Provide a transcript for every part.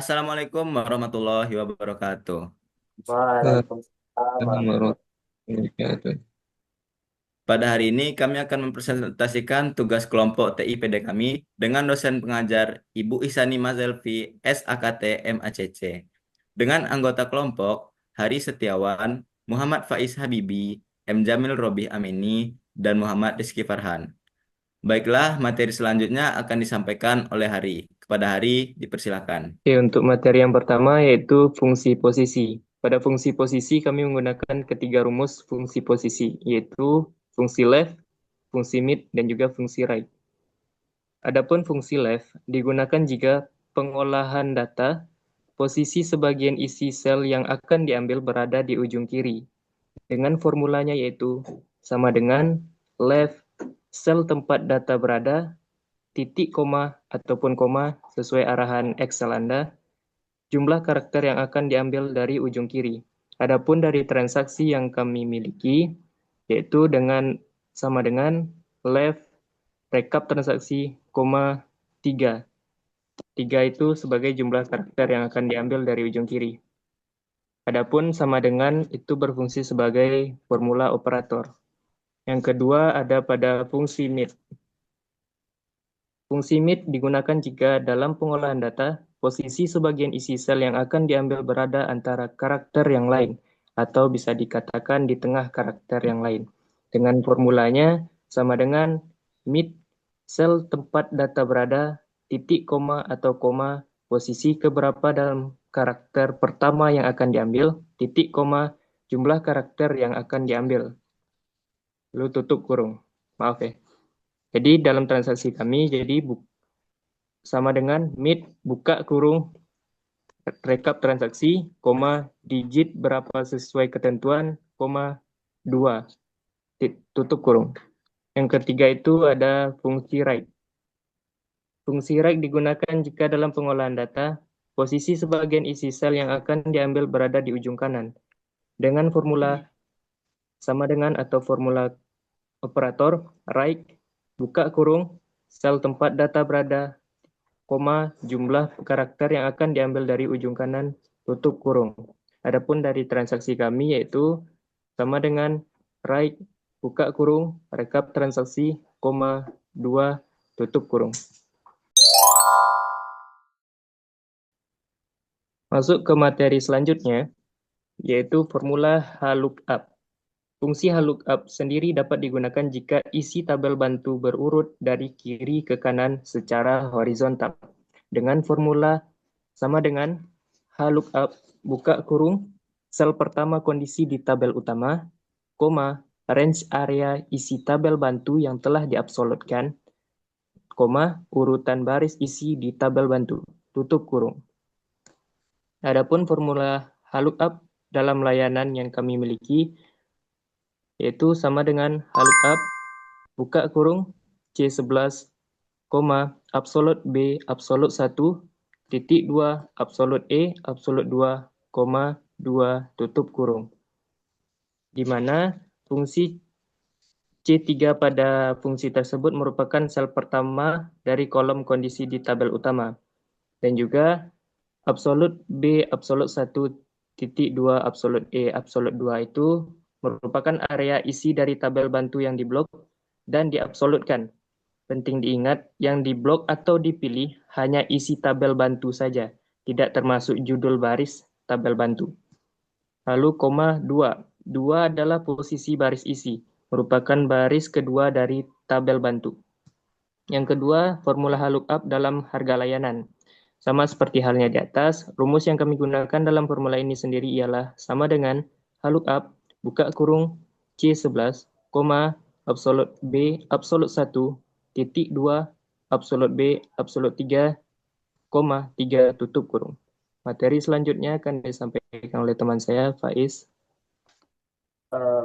Assalamualaikum warahmatullahi wabarakatuh. Waalaikumsalam warahmatullahi Warahmatullahi wabarakatuh. Pada hari ini kami akan mempresentasikan tugas kelompok TIPD kami dengan dosen pengajar Ibu Ihsani Mazelvi, SAKT MACC. Dengan anggota kelompok Hari Setiawan, Muhammad Faiz Habibi, M. Jamil Robih Amini, dan Muhammad Rizky Farhan. Baiklah, materi selanjutnya akan disampaikan oleh Hari. Kepada Hari, dipersilakan. Oke, untuk materi yang pertama yaitu fungsi posisi. Pada fungsi posisi kami menggunakan ketiga rumus fungsi posisi, yaitu fungsi left, fungsi mid, dan juga fungsi right. Adapun fungsi left digunakan jika pengolahan data, posisi sebagian isi sel yang akan diambil berada di ujung kiri. Dengan formulanya yaitu sama dengan left sel tempat data berada, titik koma ataupun koma sesuai arahan Excel Anda, jumlah karakter yang akan diambil dari ujung kiri. Adapun dari transaksi yang kami miliki, yaitu sama dengan left rekap transaksi, koma 3. 3 itu sebagai jumlah karakter yang akan diambil dari ujung kiri. Adapun sama dengan itu berfungsi sebagai formula operator. Yang kedua ada pada fungsi mid. Fungsi mid digunakan jika dalam pengolahan data, posisi sebagian isi sel yang akan diambil berada antara karakter yang lain, atau bisa dikatakan di tengah karakter yang lain. Dengan formulanya sama dengan mid sel tempat data berada, titik koma atau koma, posisi keberapa dalam karakter pertama yang akan diambil, titik koma, jumlah karakter yang akan diambil. Lalu tutup kurung. Maaf ya. Jadi dalam transaksi kami, jadi sama dengan mid buka kurung rekap transaksi, koma digit berapa sesuai ketentuan, koma 2 tutup kurung. Yang ketiga itu ada fungsi right. Fungsi right digunakan jika dalam pengolahan data, posisi sebagian isi sel yang akan diambil berada di ujung kanan. Dengan formula sama dengan atau formula operator right, buka kurung, sel tempat data berada, koma, jumlah karakter yang akan diambil dari ujung kanan, tutup kurung. Adapun dari transaksi kami yaitu sama dengan right, buka kurung, rekap transaksi, koma, 2, tutup kurung. Masuk ke materi selanjutnya, yaitu formula HLOOKUP. Fungsi HLOOKUP sendiri dapat digunakan jika isi tabel bantu berurut dari kiri ke kanan secara horizontal. Dengan formula sama dengan HLOOKUP, buka kurung, sel pertama kondisi di tabel utama, koma, range area isi tabel bantu yang telah diabsolutkan, koma, urutan baris isi di tabel bantu, tutup kurung. Adapun formula HLOOKUP dalam layanan yang kami miliki, yaitu sama dengan HLOOKUP, buka kurung, C11, koma, absolut B, absolut 1, titik 2, absolut E, absolut 2, koma, 2, tutup kurung. Di mana fungsi C3 pada fungsi tersebut merupakan sel pertama dari kolom kondisi di tabel utama. Dan juga absolut B, absolut 1, titik 2, absolut E, absolut 2 itu merupakan area isi dari tabel bantu yang diblok dan diabsolutkan. Penting diingat, yang diblok atau dipilih hanya isi tabel bantu saja, tidak termasuk judul baris tabel bantu. Lalu koma 2. 2 adalah posisi baris isi, merupakan baris kedua dari tabel bantu. Yang kedua, formula HLOOKUP dalam harga layanan. Sama seperti halnya di atas, rumus yang kami gunakan dalam formula ini sendiri ialah sama dengan HLOOKUP, buka kurung, C11, koma, absolut B, absolut 1, titik 2, absolut B, absolut 3, koma, 3, tutup kurung. Materi selanjutnya akan disampaikan oleh teman saya, Faiz.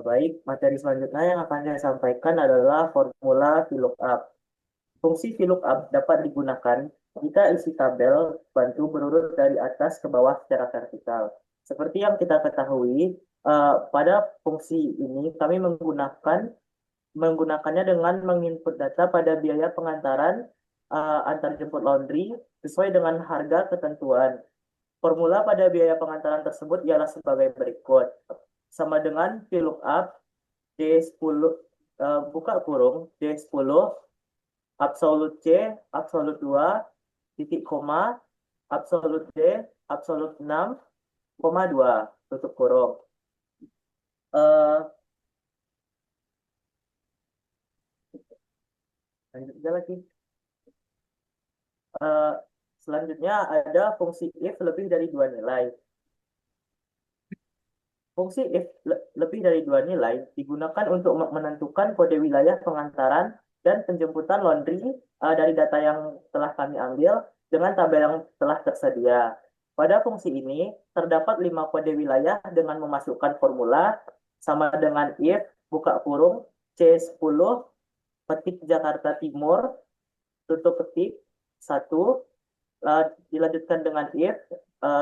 Baik, materi selanjutnya yang akan saya sampaikan adalah formula VLOOKUP. Fungsi VLOOKUP dapat digunakan jika isi tabel bantu berurut dari atas ke bawah secara vertikal. Seperti yang kita ketahui, pada fungsi ini kami menggunakannya dengan menginput data pada biaya pengantaran antar jemput laundry sesuai dengan harga ketentuan. Formula pada biaya pengantaran tersebut ialah sebagai berikut. Sama dengan VLOOKUP D10 buka kurung D10 absolut C absolut 2 titik koma absolut D absolut 6 koma 2 tutup kurung. Eh, lanjut aja lagi. Eh, selanjutnya ada fungsi if lebih dari dua nilai. Fungsi if lebih dari dua nilai digunakan untuk menentukan kode wilayah pengantaran dan penjemputan laundry dari data yang telah kami ambil dengan tabel yang telah tersedia. Pada fungsi ini terdapat 5 kode wilayah dengan memasukkan formula sama dengan if buka kurung C10 petik Jakarta Timur tutup petik 1 dilanjutkan dengan if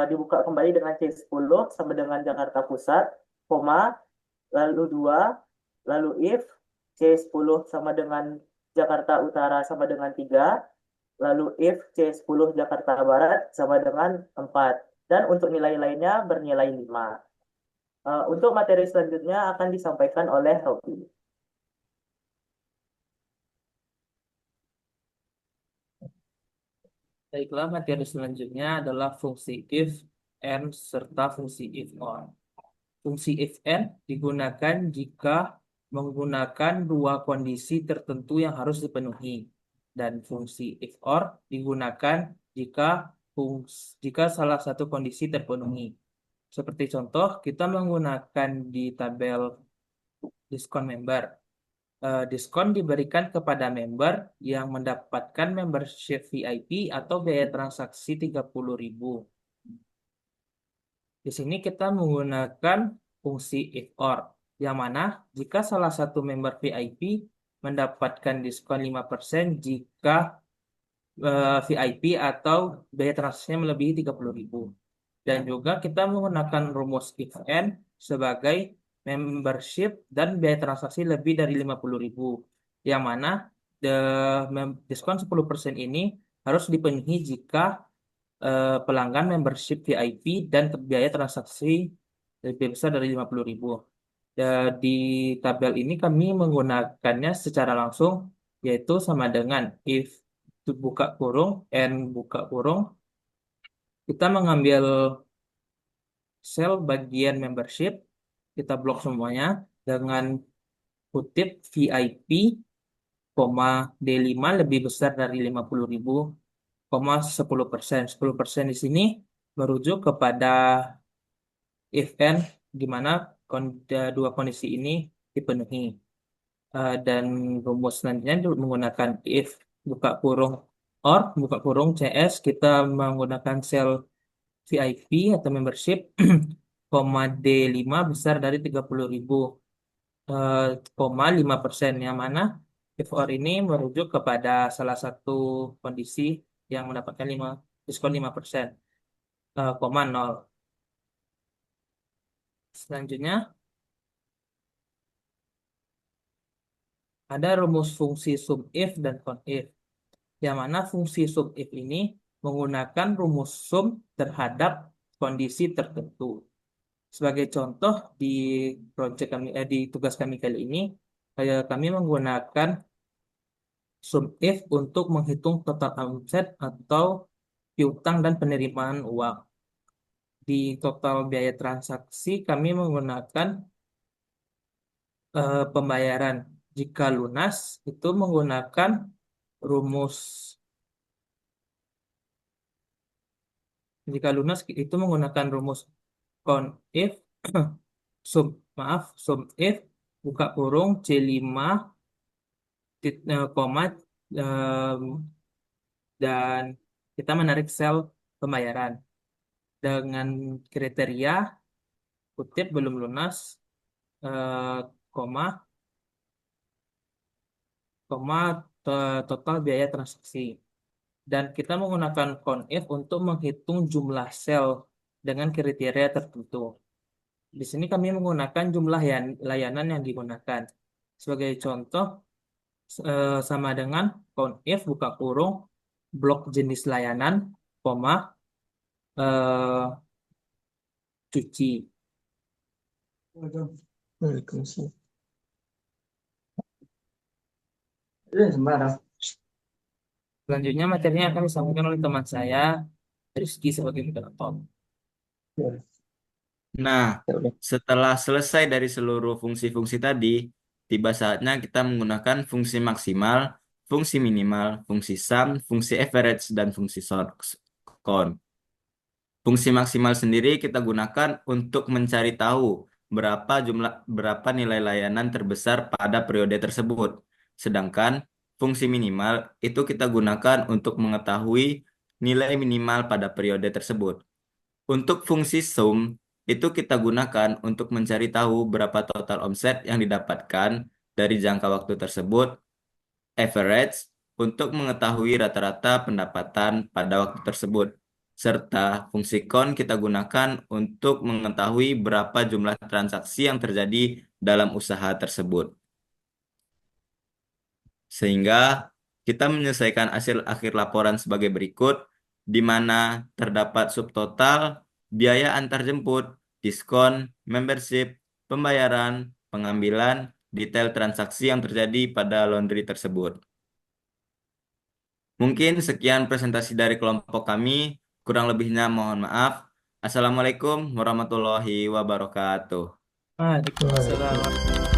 dibuka kembali dengan C10 sama dengan Jakarta Pusat, koma, lalu 2, lalu if C10 sama dengan Jakarta Utara sama dengan 3, lalu if C10 Jakarta Barat sama dengan 4. Dan untuk nilai lainnya bernilai 5. Untuk materi selanjutnya akan disampaikan oleh Robi. Baiklah, materi selanjutnya adalah fungsi if, and, serta fungsi if or. Fungsi if and digunakan jika menggunakan dua kondisi tertentu yang harus dipenuhi. Dan fungsi if or digunakan jika salah satu kondisi terpenuhi. Seperti contoh, kita menggunakan di tabel diskon member. Diskon diberikan kepada member yang mendapatkan membership VIP atau biaya transaksi 30.000. Di sini kita menggunakan fungsi if or, yang mana jika salah satu member VIP mendapatkan diskon 5% jika VIP atau biaya transaksinya melebihi 30.000. Dan juga kita menggunakan rumus if and sebagai membership dan biaya transaksi lebih dari 50.000, yang mana diskon 10% ini harus dipenuhi jika pelanggan membership VIP dan biaya transaksi lebih besar dari 50.000. Di tabel ini kami menggunakannya secara langsung, yaitu sama dengan if buka kurung and buka kurung, kita mengambil sel bagian membership, kita blok semuanya dengan kutip VIP, D5 lebih besar dari 50.000, 10%. 10% di sini merujuk kepada if and di mana dua kondisi ini dipenuhi. Dan rumus selanjutnya menggunakan if buka kurung or buka kurung CS, kita menggunakan sel VIP atau membership, D5 besar dari 30.000, 5%, yang mana if or ini merujuk kepada salah satu kondisi yang mendapatkan diskon 5%, 0. Selanjutnya ada rumus fungsi sum if dan con if, yang mana fungsi sum if ini menggunakan rumus sum terhadap kondisi tertentu. Sebagai contoh di project kami di tugas kami kali ini, kami menggunakan sum if untuk menghitung total omset atau piutang dan penerimaan uang. Di total biaya transaksi kami menggunakan pembayaran jika lunas itu menggunakan rumus con if sum if buka kurung C5 koma dan kita menarik sel pembayaran dengan kriteria kutip belum lunas, koma total biaya transaksi. Dan kita menggunakan conif untuk menghitung jumlah sel dengan kriteria tertentu. Di sini kami menggunakan jumlah layanan yang digunakan. Sebagai contoh, sama dengan conif buka kurung blok jenis layanan, koma eh, cuci. Waalaikumsalam. Selanjutnya materinya akan disampaikan oleh teman saya, Rizky sebagai moderator. Nah, Ya udah. setelah selesai dari seluruh fungsi-fungsi tadi, tiba saatnya kita menggunakan fungsi maksimal, fungsi minimal, fungsi sum, fungsi average, dan fungsi count. Fungsi maksimal sendiri kita gunakan untuk mencari tahu berapa nilai layanan terbesar pada periode tersebut. Sedangkan fungsi minimal itu kita gunakan untuk mengetahui nilai minimal pada periode tersebut. Untuk fungsi sum itu kita gunakan untuk mencari tahu berapa total omset yang didapatkan dari jangka waktu tersebut, average, untuk mengetahui rata-rata pendapatan pada waktu tersebut. Serta fungsi count kita gunakan untuk mengetahui berapa jumlah transaksi yang terjadi dalam usaha tersebut. Sehingga kita menyelesaikan hasil akhir laporan sebagai berikut, di mana terdapat subtotal, biaya antar jemput, diskon, membership, pembayaran, pengambilan, detail transaksi yang terjadi pada laundry tersebut. Mungkin sekian presentasi dari kelompok kami, kurang lebihnya mohon maaf. Assalamualaikum warahmatullahi wabarakatuh. Waalaikumsalam.